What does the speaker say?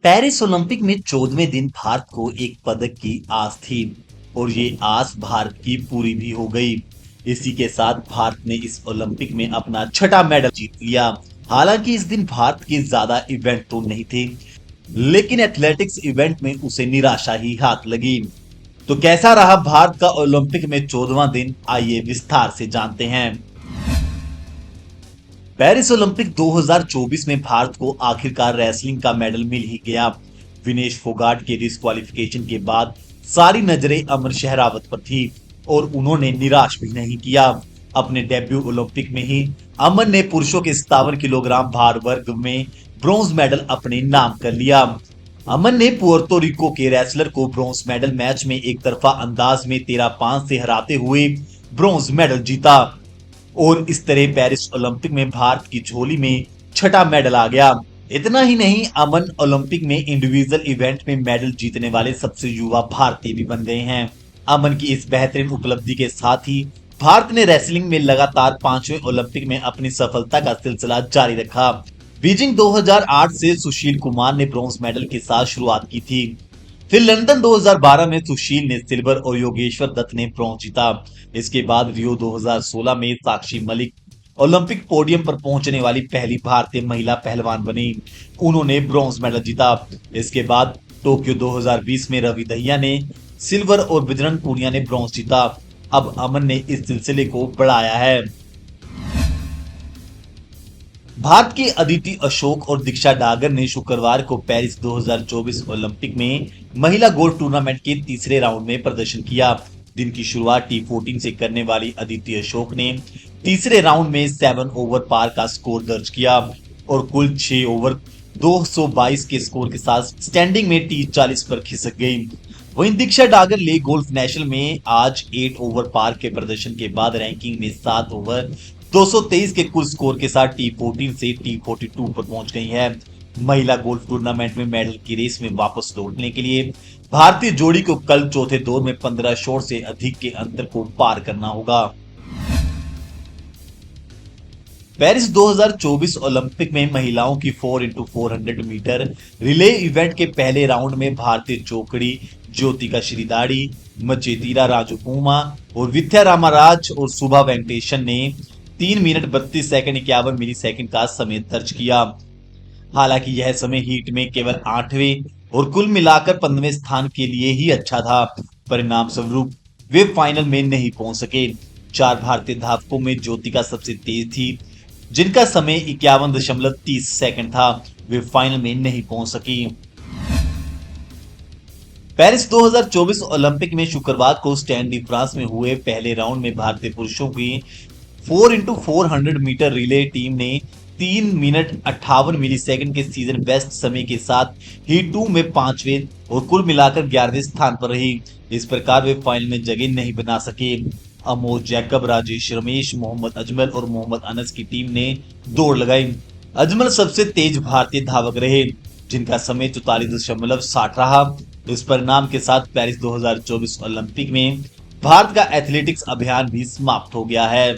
Paris Olympic में 14वें दिन भारत को एक पदक की आस थी और ये आस भारत की पूरी भी हो गई। इसी के साथ भारत ने इस ओलंपिक में अपना छठा मेडल जीत लिया। हालांकि इस दिन भारत के ज्यादा इवेंट तो नहीं थे, लेकिन एथलेटिक्स इवेंट में उसे निराशा ही हाथ लगी। तो कैसा रहा भारत का ओलंपिक में 14वां दिन, आइए विस्तार से जानते हैं। पेरिस ओलंपिक 2024 में भारत को आखिरकार रेसलिंग का मेडल मिल ही गया। विनेश फोगाट के डिस्क्वालिफिकेशन के बाद सारी नजरें अमर शहरावत पर थी और उन्होंने निराश भी नहीं किया। अपने डेब्यू ओलंपिक में ही अमन ने पुरुषों के 57 किलोग्राम भार वर्ग में ब्रॉन्ज मेडल अपने नाम कर लिया। अमन ने पुर्तो रिको के रेसलर को ब्रॉन्ज मेडल मैच में एक तरफा अंदाज में 13-5 से हराते हुए ब्रॉन्ज मेडल जीता और इस तरह पेरिस ओलंपिक में भारत की झोली में छठा मेडल आ गया। इतना ही नहीं, अमन ओलंपिक में इंडिविजुअल इवेंट में मेडल जीतने वाले सबसे युवा भारतीय भी बन गए हैं। अमन की इस बेहतरीन उपलब्धि के साथ ही भारत ने रेसलिंग में लगातार 5वें ओलंपिक में अपनी सफलता का सिलसिला जारी रखा। बीजिंग 2008 से सुशील कुमार ने ब्रॉन्ज मेडल के साथ शुरुआत की थी। फिर लंदन 2012 में सुशील ने सिल्वर और योगेश्वर दत्त ने ब्रॉन्ज जीता। इसके बाद रियो 2016 में साक्षी मलिक ओलंपिक पोडियम पर पहुंचने वाली पहली भारतीय महिला पहलवान बनी। उन्होंने ब्रॉन्ज मेडल जीता। इसके बाद टोक्यो 2020 में रवि दहिया ने सिल्वर और बजरंग पूनिया ने ब्रॉन्ज जीता। अब अमन ने इस सिलसिले को बढ़ाया है। भारत के अदिति अशोक और दीक्षा डागर ने शुक्रवार को पेरिस 2024 ओलंपिक में महिला गोल्फ टूर्नामेंट के तीसरे राउंड में प्रदर्शन किया। दिन की शुरुआत T14 से करने वाली अदिति अशोक ने तीसरे राउंड में 7 ओवर पार का स्कोर दर्ज किया और कुल 6 ओवर 222 के स्कोर के साथ स्टैंडिंग में T40 पर खिसक गई। वहीं दीक्षा डागर ले गोल्फ नेशनल में आज 8 ओवर पार के प्रदर्शन के बाद रैंकिंग में 7 ओवर 223 के कुल स्कोर के साथ T14 से T42 पर पहुंच गई है। महिला गोल्फ टूर्नामेंट में मेडल की रेस में वापस लौटने के लिए भारतीय जोड़ी को कल चौथे दौर में 15 शॉट से अधिक के अंतर को पार करना होगा। पेरिस 2024 ओलंपिक में महिलाओं की 4x400 मीटर रिले इवेंट के पहले राउंड में भारतीय चौकड़ी ज्योतिका श्रीदाड़ी, मचेतीरा राजकुमा और विद्या रामाराज और सुभा वेंकटेशन ने 3 मिनट 32 सेकंड 51 मिली सेकंड का समय दर्ज किया। हालांकि यह समय हीट में केवल 8वें और कुल मिलाकर 15वें स्थान के लिए ही अच्छा था। परिणाम स्वरूप वे फाइनल में नहीं पहुंच सके। 4 भारतीय धावकों में ज्योतिका सबसे तेज थी, जिनका समय 51.30 सेकंड था। वे फाइनल में नहीं पहुंच सकी। पेरिस 2024 ओलंपिक में शुक्रवार को स्टैड डी फ्रांस में हुए पहले राउंड में भारतीय पुरुषों की 4x400 मीटर रिले टीम ने 3 मिनट 58 मिली सेकंड के सीजन बेस्ट समय के साथ हीट 2 में 5वें और कुल मिलाकर 11वें स्थान पर रही। इस प्रकार वे फाइनल में जगह नहीं बना सके। अमोल जैकब, राजेश रमेश, मोहम्मद अजमल और मोहम्मद अनस की टीम ने दौड़ लगाई। अजमल सबसे तेज भारतीय धावक रहे, जिनका समय 44.60 रहा। इस परिणाम के साथ पेरिस 2024 ओलंपिक में भारत का एथलेटिक्स अभियान भी समाप्त हो गया है।